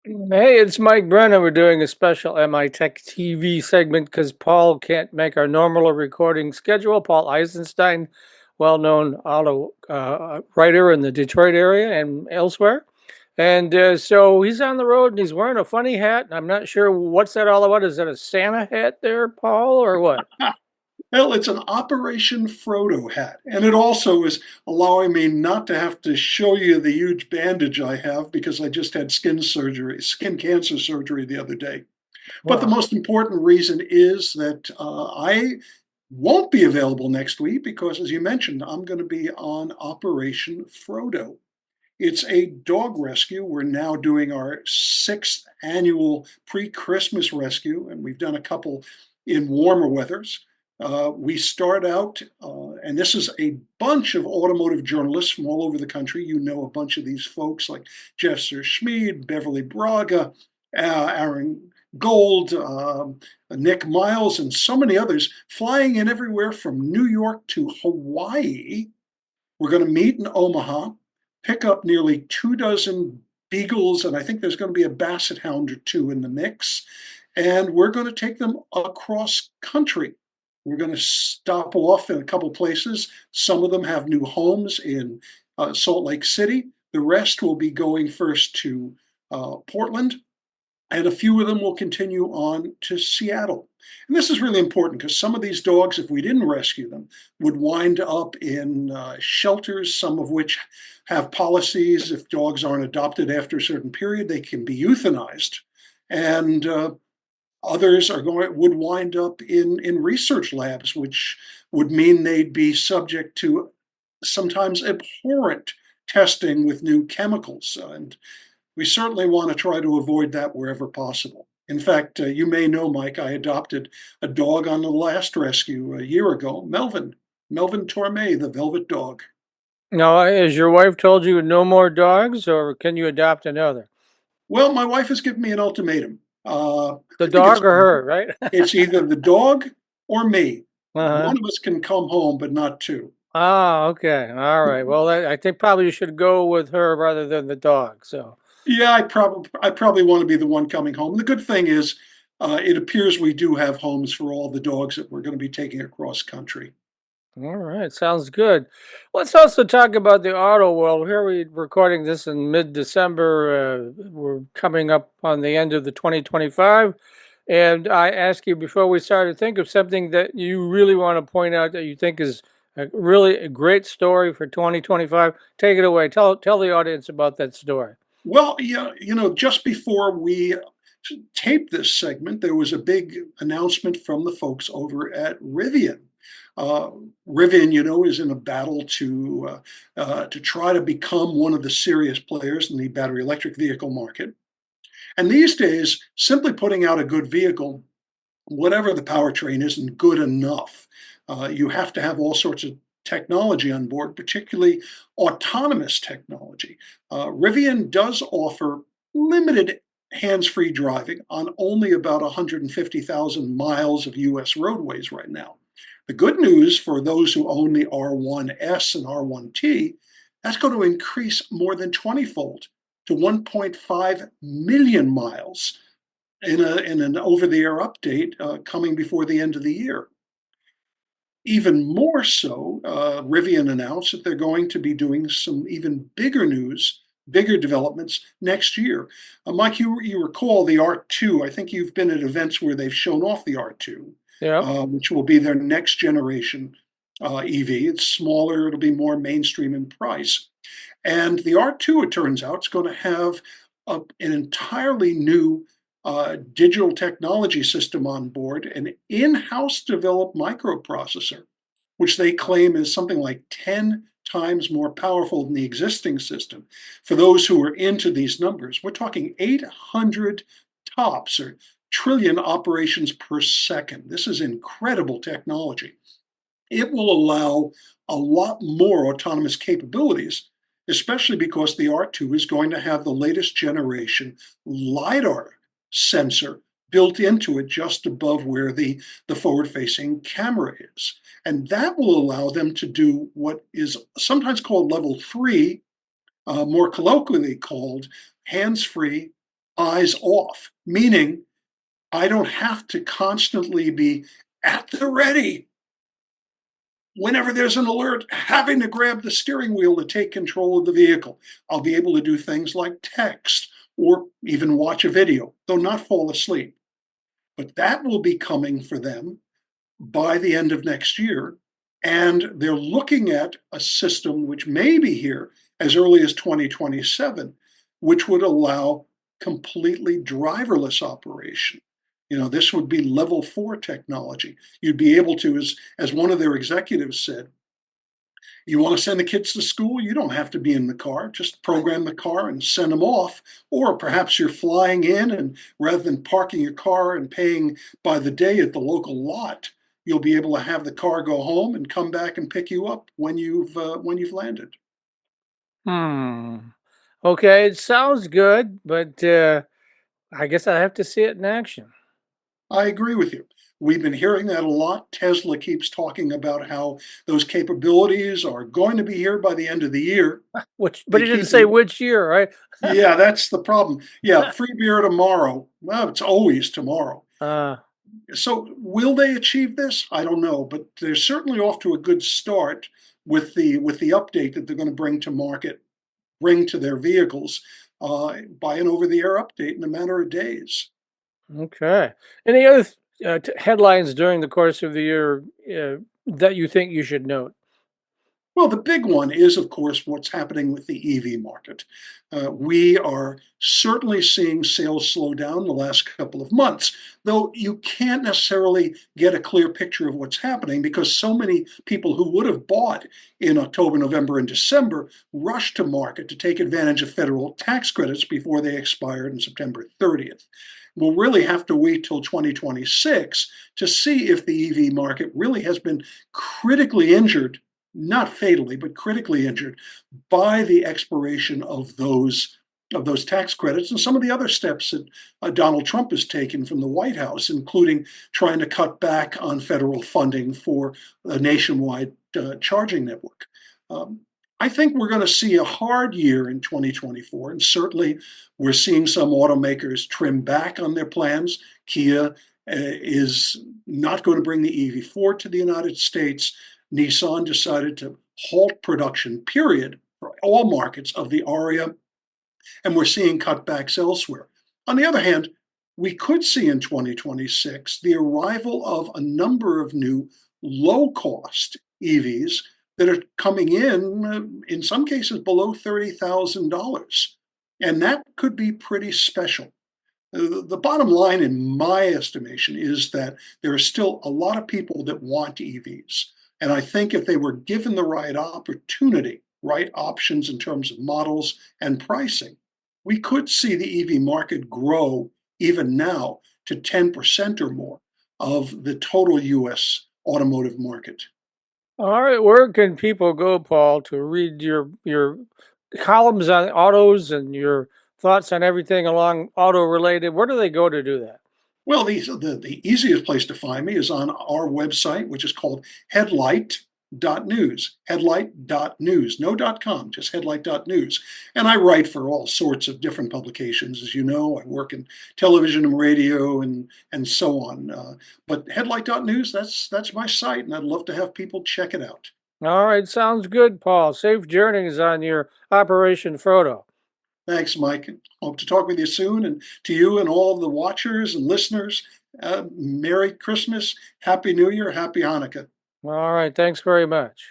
Hey, it's Mike Brennan. We're doing a special MITech TV segment because Paul can't make our normal recording schedule. Paul Eisenstein, well-known auto writer in the Detroit area and elsewhere. And so he's on the road and he's wearing a funny hat. I'm not sure what's that all about. Is that a Santa hat there, Paul, or what? Well, it's an Operation Frodo hat, and it also is allowing me not to have to show you the huge bandage I have because I just had skin cancer surgery the other day. But the Wow. most important reason is that I won't be available next week because, as you mentioned, I'm going to be on Operation Frodo. It's a dog rescue. We're now doing our sixth annual pre Christmas rescue, and we've done a couple in warmer weathers. We start out, and this is a bunch of automotive journalists from all over the country. You know a bunch of these folks like Jeff Schmid, Beverly Braga, Aaron Gold, Nick Miles, and so many others flying in everywhere from New York to Hawaii. We're going to meet in Omaha, pick up nearly 2 dozen beagles, and I think there's going to be a basset hound or two in the mix. And we're going to take them across country. We're going to stop off in a couple places. Some of them have new homes in Salt Lake City. The rest will be going first to Portland, and a few of them will continue on to Seattle. And this is really important because some of these dogs, if we didn't rescue them, would wind up in shelters, some of which have policies. If dogs aren't adopted after a certain period, they can be euthanized. And others would wind up in research labs, which would mean they'd be subject to sometimes abhorrent testing with new chemicals. And we certainly want to try to avoid that wherever possible. In fact, you may know, Mike, I adopted a dog on the last rescue a year ago, Melvin Torme, the velvet dog. Now, has your wife told you no more dogs, or can you adopt another? Well, my wife has given me an ultimatum. The I think dog or her, right? it's either the dog or me. Uh-huh. One of us can come home, but not two. Ah, okay. All right. Well, I think probably you should go with her rather than the dog. So, Yeah, I probably want to be the one coming home. The good thing is, it appears we do have homes for all the dogs that we're going to be taking across country. all right. Sounds good. Let's also talk about the auto world. Here we're recording this in mid-December. We're coming up on the end of the 2025. And I ask you before we start to think of something that you really want to point out that you think is really a great story for 2025. Take it away. Tell the audience about that story. Well, yeah, just before we taped this segment, there was a big announcement from the folks over at Rivian. Uh, Rivian, is in a battle to try to become one of the serious players in the battery electric vehicle market. And these days, simply putting out a good vehicle, whatever the powertrain, isn't good enough. You have to have all sorts of technology on board, particularly autonomous technology. Rivian does offer limited hands free driving on only about 150,000 miles of US roadways right now. The good news for those who own the R1S and R1T, that's going to increase more than 20-fold to 1.5 million miles in an over-the-air update coming before the end of the year. Even more so, Rivian announced that they're going to be doing some even bigger news, bigger developments next year. Mike, you recall the R2. I think you've been at events where they've shown off the R2, Yep. which will be their next generation EV. It's smaller, it'll be more mainstream in price. And the R2, it turns out, is going to have an entirely new digital technology system on board, an in house developed microprocessor, which they claim is something like 10 times more powerful than the existing system. For those who are into these numbers, we're talking 800 tops or trillion operations per second. This is incredible technology. It will allow a lot more autonomous capabilities, especially because the R2 is going to have the latest generation LiDAR sensor built into it just above where the forward facing camera is. And that will allow them to do what is sometimes called level three, more colloquially called hands free eyes off, meaning I don't have to constantly be at the ready whenever there's an alert, having to grab the steering wheel to take control of the vehicle. I'll be able to do things like text or even watch a video, though not fall asleep. But that will be coming for them by the end of next year. And they're looking at a system which may be here as early as 2027, which would allow completely driverless operation. This would be level 4 technology. You'd be able to, as one of their executives said, you want to send the kids to school? You don't have to be in the car. Just program the car and send them off. Or perhaps you're flying in, and rather than parking your car and paying by the day at the local lot, you'll be able to have the car go home and come back and pick you up when you've landed. Hmm. Okay, it sounds good, but I guess I have to see it in action. I agree with you. We've been hearing that a lot. Tesla keeps talking about how those capabilities are going to be here by the end of the year. Which, but They he didn't keep say which year, right? Yeah, that's the problem. Yeah, free beer tomorrow. Well, it's always tomorrow. uh, So will they achieve this? I don't know, but they're certainly off to a good start with the update that they're going to bring to market, bring to their vehicles by an over-the-air update in a matter of days. okay. Any other headlines during the course of the year that you think you should note? Well, the big one is, of course, what's happening with the EV market. We are certainly seeing sales slow down the last couple of months, though you can't necessarily get a clear picture of what's happening because so many people who would have bought in October, November, and December rushed to market to take advantage of federal tax credits before they expired on September 30th. We'll really have to wait till 2026 to see if the EV market really has been critically injured, not fatally, but critically injured by the expiration of those tax credits and some of the other steps that Donald Trump has taken from the White House, including trying to cut back on federal funding for a nationwide charging network. Um, I think we're going to see a hard year in 2024, and certainly we're seeing some automakers trim back on their plans. Kia is not going to bring the EV4 to the United States. Nissan decided to halt production, period, for all markets of the Aria, and we're seeing cutbacks elsewhere. On the other hand, we could see in 2026 the arrival of a number of new low cost EVs that are coming in some cases below $30,000. And that could be pretty special. The bottom line, in my estimation, is that there are still a lot of people that want EVs. And I think if they were given the right opportunity, right options in terms of models and pricing, we could see the EV market grow even now to 10% or more of the total US automotive market. All right, where can people go, Paul, to read your columns on autos and your thoughts on everything along auto related? Where do they go to do that? Well, the easiest place to find me is on our website, which is called Headlight.News. Headlight.News. No .com, just Headlight.News. And I write for all sorts of different publications. As you know, I work in television and radio and so on. But Headlight.News, that's my site, and I'd love to have people check it out. All right, sounds good, Paul. Safe journeys on your Operation Frodo. Thanks, Mike. Hope to talk with you soon. And to you and all the watchers and listeners, Merry Christmas, Happy New Year, Happy Hanukkah. All right, thanks very much.